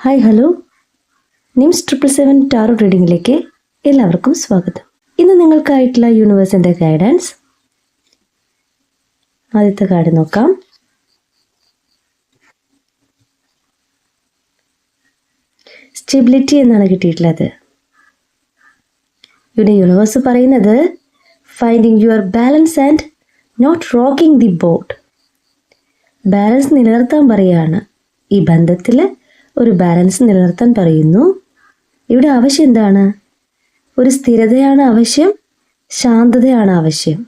Hi hello, Nims 777 tarot റീഡിങ്ങിലേക്ക് എല്ലാവർക്കും സ്വാഗതം. ഇന്ന് നിങ്ങൾക്കായിട്ടുള്ള യൂണിവേഴ്സിൻ്റെ ഗൈഡൻസ്. ആദ്യത്തെ കാർഡ് നോക്കാം. സ്റ്റെബിലിറ്റി എന്നാണ് കിട്ടിയിട്ടുള്ളത്. ഇവിടെ യൂണിവേഴ്സ് പറയുന്നത് finding your balance and not rocking the boat. Balance നിലനിർത്താൻ പറയുകയാണ്. ഈ ബന്ധത്തിൽ ഒരു ബാലൻസ് നിലനിർത്താൻ പറയുന്നു. ഇവിടെ ആവശ്യം എന്താണ്? ഒരു സ്ഥിരതയാണ് ആവശ്യം, ശാന്തതയാണ് ആവശ്യം.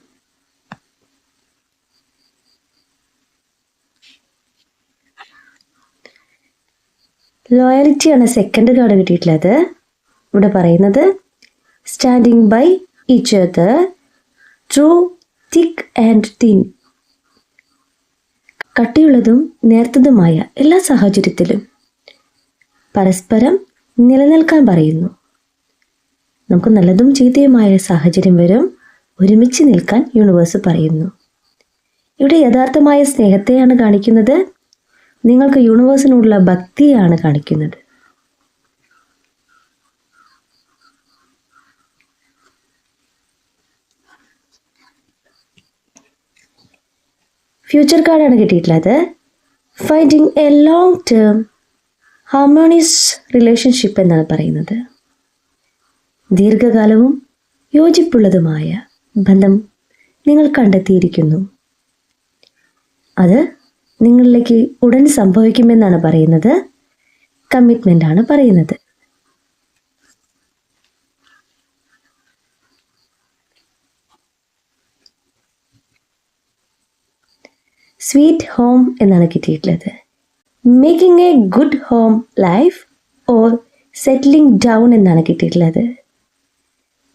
ലോയലിറ്റിയാണ് സെക്കൻഡ് കാർഡ് കിട്ടിയിട്ടുള്ളത്. ഇവിടെ പറയുന്നത് standing by each other through thick and thin. കട്ടിയുള്ളതും നേർത്തതുമായ എല്ലാ സാഹചര്യത്തിലും പരസ്പരം നിലനിൽക്കാൻ പറയുന്നു. നമുക്ക് നല്ലതും ചീത്തയുമായ സാഹചര്യം വരും, ഒരുമിച്ച് നിൽക്കാൻ യൂണിവേഴ്സ് പറയുന്നു. ഇവിടെ യഥാർത്ഥമായ സ്നേഹത്തെയാണ് കാണിക്കുന്നത്. നിങ്ങൾക്ക് യൂണിവേഴ്സിനോടുള്ള ഭക്തിയാണ് കാണിക്കുന്നത്. ഫ്യൂച്ചർ കാർഡാണ് കിട്ടിയിട്ടുള്ളത്. Finding A long term harmonious relationship എന്നാണ് പറയുന്നത്. ദീർഘകാലവും യോജിപ്പുള്ളതുമായ ബന്ധം നിങ്ങൾ കണ്ടെത്തിയിരിക്കുന്നു. അത് നിങ്ങളിലേക്ക് ഉടൻ സംഭവിക്കുമെന്നാണ് പറയുന്നത്. കമ്മിറ്റ്മെൻ്റ് ആണ് പറയുന്നത്. സ്വീറ്റ് ഹോം എന്നാണ് കിട്ടിയിട്ടുള്ളത്. Making A good home life or settling down എന്നാണ് കിട്ടിയിട്ടുള്ളത്.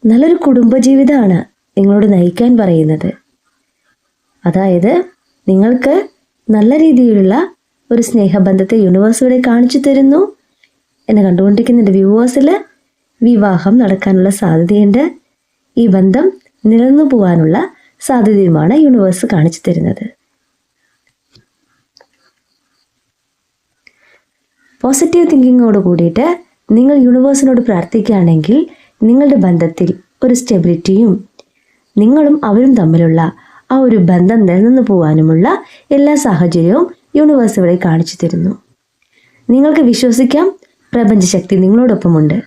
നല്ലൊരു കുടുംബജീവിതമാണ് നിങ്ങളോട് നയിക്കാൻ പറയുന്നത്. അതായത് നിങ്ങൾക്ക് നല്ല രീതിയിലുള്ള ഒരു സ്നേഹബന്ധത്തെ യൂണിവേഴ്സ് ഇവിടെ കാണിച്ചു തരുന്നു. എന്നെ കണ്ടുകൊണ്ടിരിക്കുന്ന എൻ്റെ വ്യൂവേഴ്സിൽ വിവാഹം നടക്കാനുള്ള സാധ്യതയുണ്ട്. ഈ ബന്ധം നിലനിന്നു പോകാനുള്ള സാധ്യതയുമാണ് യൂണിവേഴ്സ് കാണിച്ചു തരുന്നത്. പോസിറ്റീവ് തിങ്കിങ്ങോട് കൂടിയിട്ട് നിങ്ങൾ യൂണിവേഴ്സിനോട് പ്രാർത്ഥിക്കുകയാണെങ്കിൽ നിങ്ങളുടെ ബന്ധത്തിൽ ഒരു സ്റ്റെബിലിറ്റിയും നിങ്ങളും അവരും തമ്മിലുള്ള ആ ഒരു ബന്ധം നിലനിന്ന് പോകാനുമുള്ള എല്ലാ സാഹചര്യവും യൂണിവേഴ്സ് ഇവിടെ കാണിച്ചു തരുന്നു. നിങ്ങൾക്ക് വിശ്വസിക്കാം, പ്രപഞ്ചശക്തി നിങ്ങളോടൊപ്പമുണ്ട്.